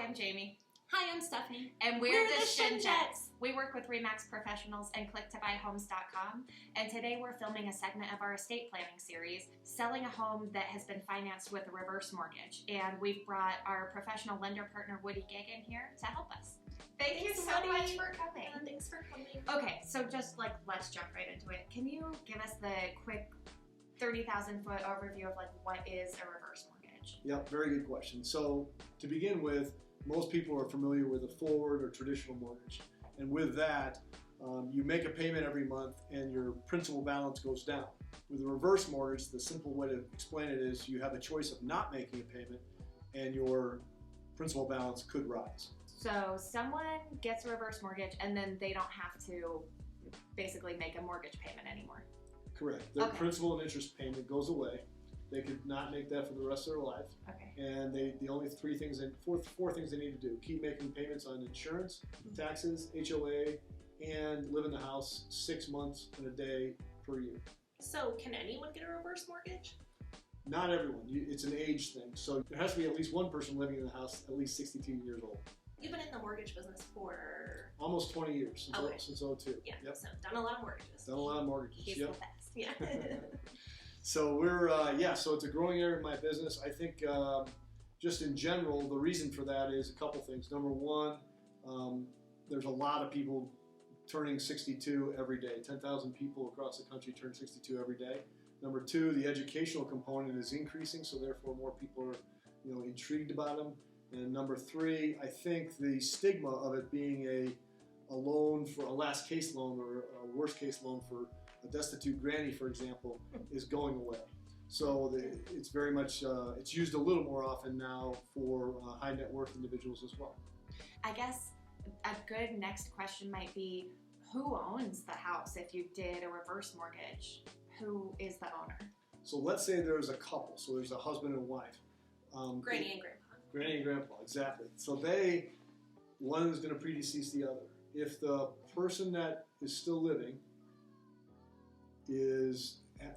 Hi, I'm Jamie. Hi, I'm Stephanie. And we're the Schingecks. Schingecks. We work with RE/MAX professionals and click-to-buy-homes.com. And today we're filming a segment of our estate planning series, selling a home that has been financed with a reverse mortgage. And we've brought our professional lender partner, Woody Geoghegan, here to help us. Thank you so much for coming. Yeah, thanks for coming. Okay, so just let's jump right into it. Can you give us the quick 30,000-foot overview of what is a reverse mortgage? Yep, very good question. So to begin with, most people are familiar with a forward or traditional mortgage. And with that, you make a payment every month and your principal balance goes down. With a reverse mortgage, the simple way to explain it is you have a choice of not making a payment and your principal balance could rise. So someone gets a reverse mortgage and then they don't have to basically make a mortgage payment anymore. Correct. Their Okay. principal and interest payment goes away. They could not make that for the rest of their life. Okay. And the only four things they need to do: keep making payments on insurance, taxes, HOA, and live in the house 6 months and a day per year. So, can anyone get a reverse mortgage? Not everyone. It's an age thing. So there has to be at least one person living in the house at least 62 years old. You've been in the mortgage business for Almost 20 years, Okay. since 02. yeah, Yep. so done a lot of mortgages. Done a lot of mortgages. He's Yep. the best. Yeah. So we're, so it's a growing area of my business. I think just in general, the reason for that is a couple things. Number one, there's a lot of people turning 62 every day. 10,000 people across the country turn 62 every day. Number two, the educational component is increasing, so therefore more people are, intrigued about them. And number three, I think the stigma of it being a loan for a last case loan or a worst case loan for a destitute granny, for example, is going away. So it's very much, it's used a little more often now for high net worth individuals as well. I guess a good next question might be, who owns the house if you did a reverse mortgage? Who is the owner? So let's say there's a couple, so there's a husband and wife. Granny and grandpa. Granny and grandpa, exactly. So one is going to predecease the other. If the person that is still living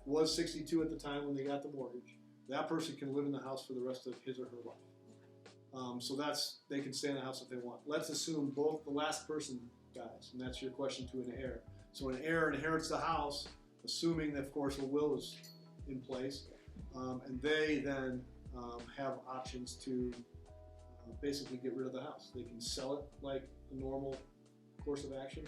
was 62 at the time when they got the mortgage, that person can live in the house for the rest of his or her life. So they can stay in the house if they want. Let's assume both the last person dies, and that's your question to an heir. So an heir inherits the house, assuming that, of course, a will is in place, and they then have options to basically get rid of the house. They can sell it like a normal course of action,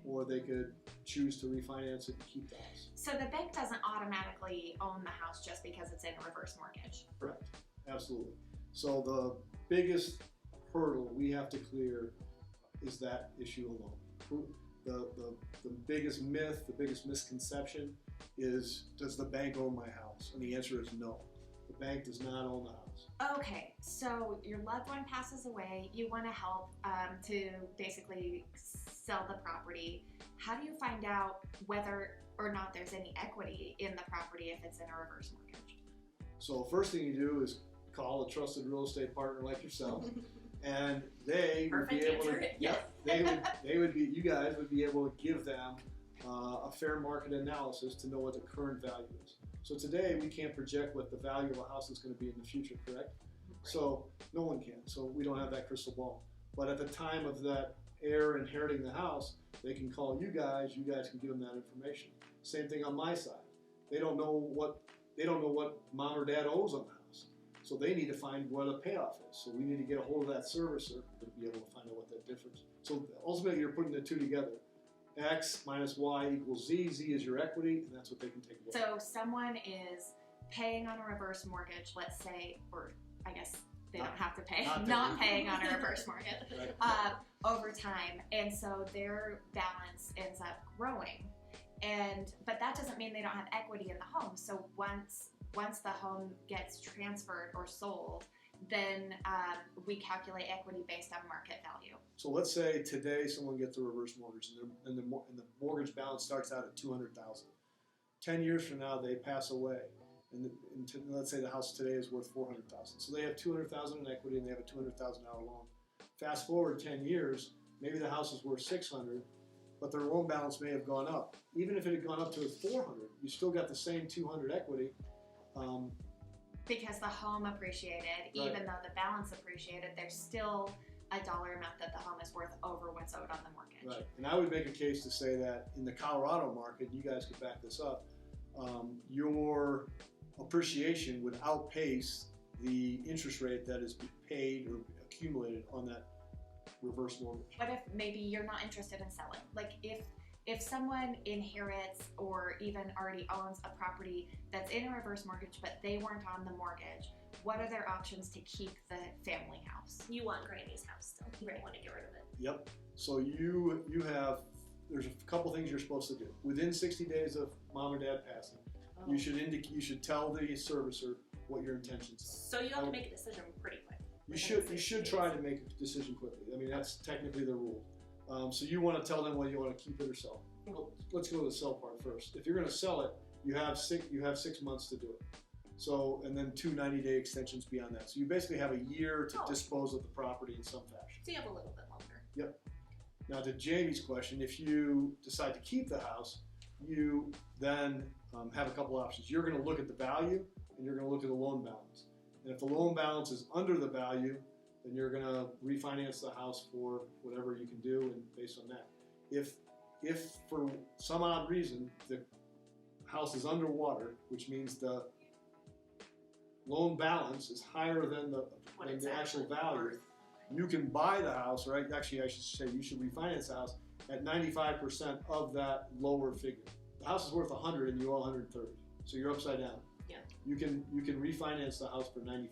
or they could choose to refinance it and keep the house. So the bank doesn't automatically own the house just because it's in a reverse mortgage. Correct. Absolutely. So the biggest hurdle we have to clear is that issue alone. The biggest myth, the biggest misconception is, does the bank own my house? And the answer is no. The bank does not own the house. Okay, so your loved one passes away, you want to help to basically sell the property. How do you find out whether or not there's any equity in the property if it's in a reverse mortgage? So first thing you do is call a trusted real estate partner like yourself, and they would be able to. Yes. You guys would be able to give them a fair market analysis to know what the current value is. So today we can't project what the value of a house is going to be in the future, correct? Right. So no one can. So we don't have that crystal ball. But at the time of that heir inheriting the house, they can call you guys. You guys can give them that information. Same thing on my side. They don't know what mom or dad owes on the house. So they need to find what a payoff is. So we need to get a hold of that servicer to be able to find out what that difference. So ultimately you're putting the two together. X minus Y equals Z. Z is your equity, and that's what they can take away. So someone is paying on a reverse mortgage, let's say, or I guess they don't have to pay, not paying on a reverse mortgage over time, and so their balance ends up growing. But that doesn't mean they don't have equity in the home. So once the home gets transferred or sold, then we calculate equity based on market value. So let's say today someone gets a reverse mortgage and the mortgage balance starts out at $200,000. 10 years from now they pass away, and let's say the house today is worth $400,000. So they have $200,000 in equity and they have a $200,000 loan. Fast forward 10 years, maybe the house is worth $600,000, but their loan balance may have gone up. Even if it had gone up to $400,000, you still got the same $200,000 equity. Because the home appreciated, even though the balance appreciated, there's still a dollar amount that the home is worth over what's owed on the mortgage. Right. And I would make a case to say that in the Colorado market, you guys could back this up, your appreciation would outpace the interest rate that is paid or accumulated on that reverse mortgage. What if maybe you're not interested in selling? Like if someone inherits or even already owns a property that's in a reverse mortgage but they weren't on the mortgage, what are their options to keep the family house? You want Granny's house still. You don't want to get rid of it. Yep. So you have, there's a couple things you're supposed to do. Within 60 days of mom or dad passing, you should tell the servicer what your intentions are. So you have to make a decision pretty quick. You should try to make a decision quickly. I mean, that's technically the rule. So you want to tell them whether you want to keep it or sell. Well, let's go to the sell part first. If you're going to sell it, you have 6 months to do it. So, and then 2 90-day extensions beyond that. So you basically have a year to dispose of the property in some fashion. So you have a little bit longer. Yep. Now to Jamie's question, if you decide to keep the house, you then have a couple options. You're going to look at the value and you're going to look at the loan balance. And if the loan balance is under the value, then you're going to refinance the house for whatever you can do, and based on that. If for some odd reason the house is underwater, which means the loan balance is higher than the actual value, you can buy the house, or actually I should say you should refinance the house at 95% of that lower figure. The house is worth 100 and you owe 130, so you're upside down. Yeah. You can refinance the house for $95,000.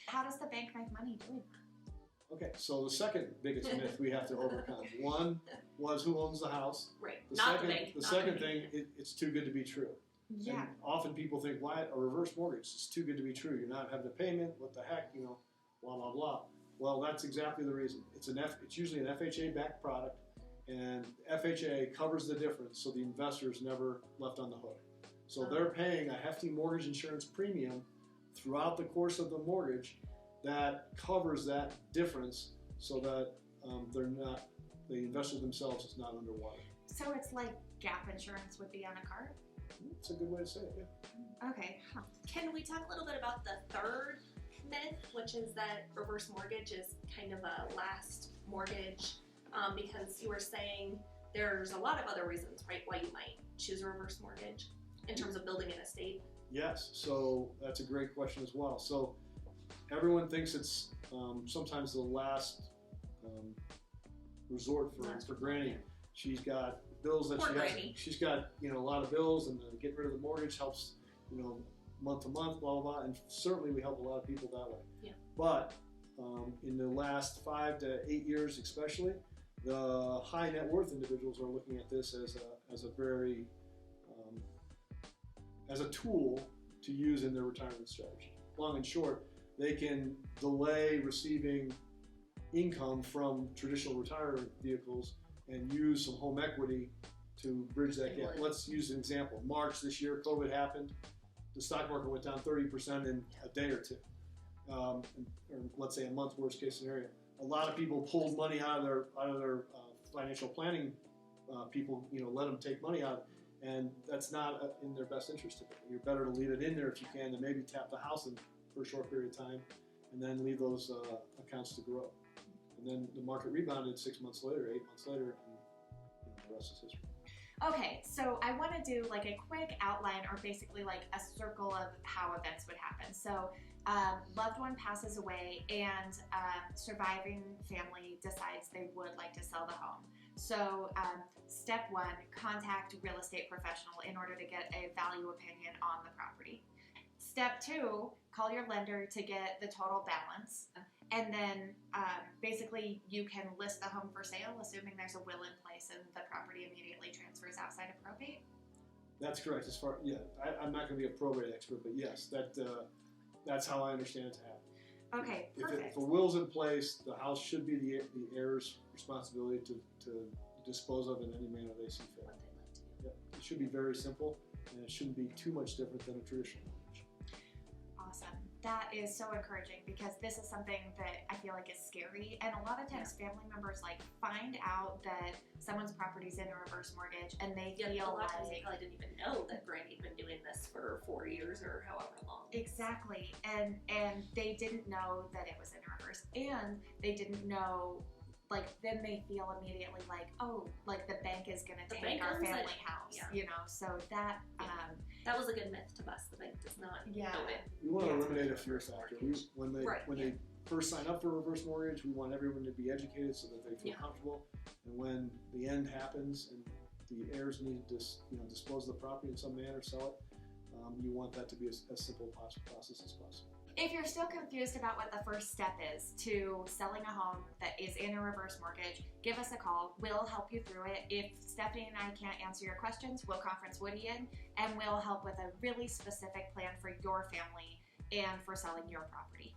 How does the bank make money doing that? Okay, so the second biggest myth we have to overcome. One was who owns the house. Right. The Not second, the bank. The second thing, it's too good to be true. Yeah. And often people think, why a reverse mortgage? It's too good to be true. You're not having a payment. What the heck? Blah blah blah. Well, that's exactly the reason. It's usually an FHA-backed product, and FHA covers the difference, so the investor is never left on the hook. So they're paying a hefty mortgage insurance premium throughout the course of the mortgage that covers that difference, so that the investor themselves is not underwater. So it's like gap insurance would be on a car? It's a good way to say it, yeah. Okay. Huh. Can we talk a little bit about the third myth, which is that reverse mortgage is kind of a last mortgage, because you were saying there's a lot of other reasons, right, why you might choose a reverse mortgage in terms of building an estate? Yes, so that's a great question as well. So everyone thinks it's sometimes the last resort for Granny. She's got bills that she's got a lot of bills, and getting rid of the mortgage helps month to month, blah blah blah, and certainly we help a lot of people that way. Yeah. But in the last 5 to 8 years, especially, the high net worth individuals are looking at this as a very as a tool to use in their retirement strategy. Long and short, they can delay receiving income from traditional retirement vehicles and use some home equity to bridge that gap. Let's use an example. March this year, COVID happened. The stock market went down 30% in a day or two, or let's say a month, worst case scenario. A lot of people pulled money out of their financial planning people, let them take money out, and that's not in their best interest. You're better to leave it in there if you can, and maybe tap the house for a short period of time, and then leave those accounts to grow. And then the market rebounded 6 months later, 8 months later, and the rest is history. Okay, so I want to do like a quick outline, or basically like a circle of how events would happen. So loved one passes away, and surviving family decides they would like to sell the home. So step 1, contact real estate professional in order to get a value opinion on the property. Step 2, call your lender to get the total balance. And then basically you can list the home for sale, assuming there's a will in place and the property immediately transfers outside of probate. That's correct. I'm not going to be a probate expert, but yes, that's how I understand it to happen. Okay, perfect. If a will's in place, the house should be the heir's responsibility to dispose of in any manner they see fit. Yep. It should be very simple, and it shouldn't be too much different than a traditional mortgage. Awesome. That is so encouraging, because this is something that I feel like is scary, and a lot of times family members find out that someone's property's in a reverse mortgage, and they feel a lot of like times they probably didn't even know that Granny had been doing this for 4 years or however long. Exactly, and they didn't know that it was in reverse, and they didn't know, like, then they feel immediately like, oh, like the bank is gonna take our family house, you know. So that that was a good myth to bust. The bank does not know it. We want to eliminate a fear factor. When they first sign up for a reverse mortgage, we want everyone to be educated so that they feel comfortable. And when the end happens and the heirs need to dispose of the property in some manner, sell it, you want that to be as simple a process as possible. If you're still confused about what the first step is to selling a home that is in a reverse mortgage, give us a call. We'll help you through it. If Stephanie and I can't answer your questions, we'll conference Woody in, and we'll help with a really specific plan for your family and for selling your property.